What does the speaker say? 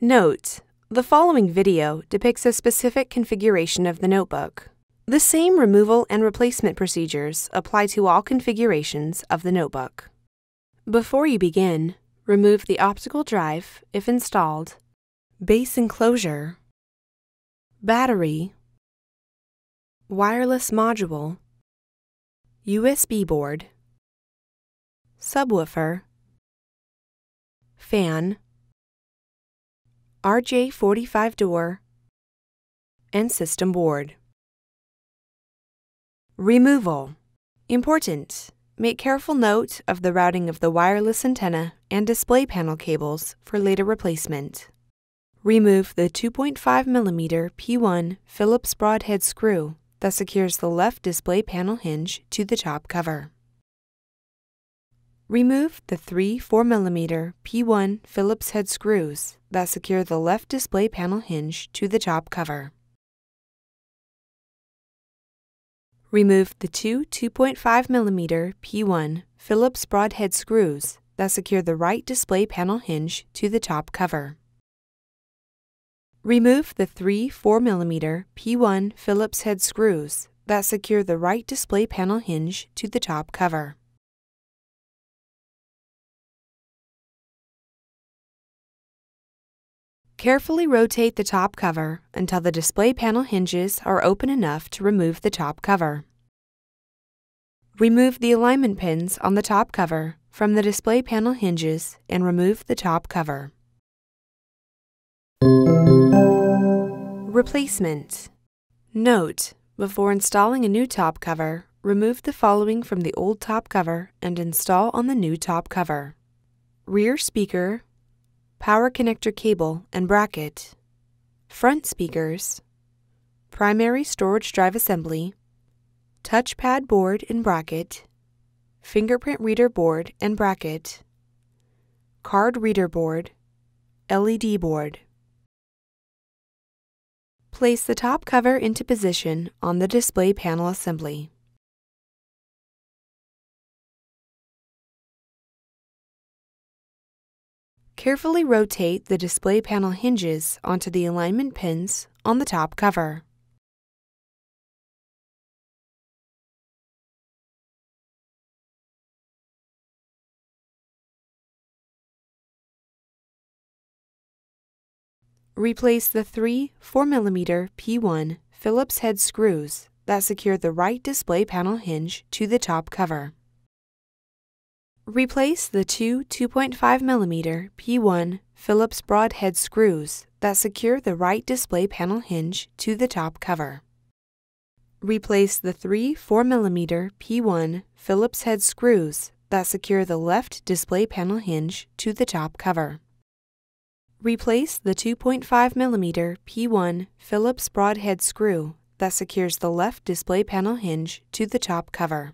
Note: the following video depicts a specific configuration of the notebook. The same removal and replacement procedures apply to all configurations of the notebook. Before you begin, remove the optical drive, if installed, base enclosure, battery, wireless module, USB board, subwoofer, fan, RJ45 door, and system board. Removal. Important. Make careful note of the routing of the wireless antenna and display panel cables for later replacement. Remove the 2.5mm P1 Phillips broadhead screw that secures the left display panel hinge to the top cover. Remove the three 4mm P1 Phillips-head screws that secure the left display panel hinge to the top cover. Remove the two 2.5mm P1 Phillips broadhead screws that secure the right display panel hinge to the top cover. Remove the three 4mm P1 Phillips-head screws that secure the right display panel hinge to the top cover. Carefully rotate the top cover until the display panel hinges are open enough to remove the top cover. Remove the alignment pins on the top cover from the display panel hinges and remove the top cover. Replacement. Note: before installing a new top cover, remove the following from the old top cover and install on the new top cover: rear speaker, power connector cable and bracket, front speakers, primary storage drive assembly, touchpad board and bracket, fingerprint reader board and bracket, card reader board, LED board. Place the top cover into position on the display panel assembly. Carefully rotate the display panel hinges onto the alignment pins on the top cover. Replace the three 4mm P1 Phillips-head screws that secure the right display panel hinge to the top cover. Replace the two 2.5mm P1 Phillips broadhead screws that secure the right display panel hinge to the top cover. Replace the three 4mm P1 Phillips-head screws that secure the left display panel hinge to the top cover. Replace the 2.5mm P1 Phillips broadhead screw that secures the left display panel hinge to the top cover.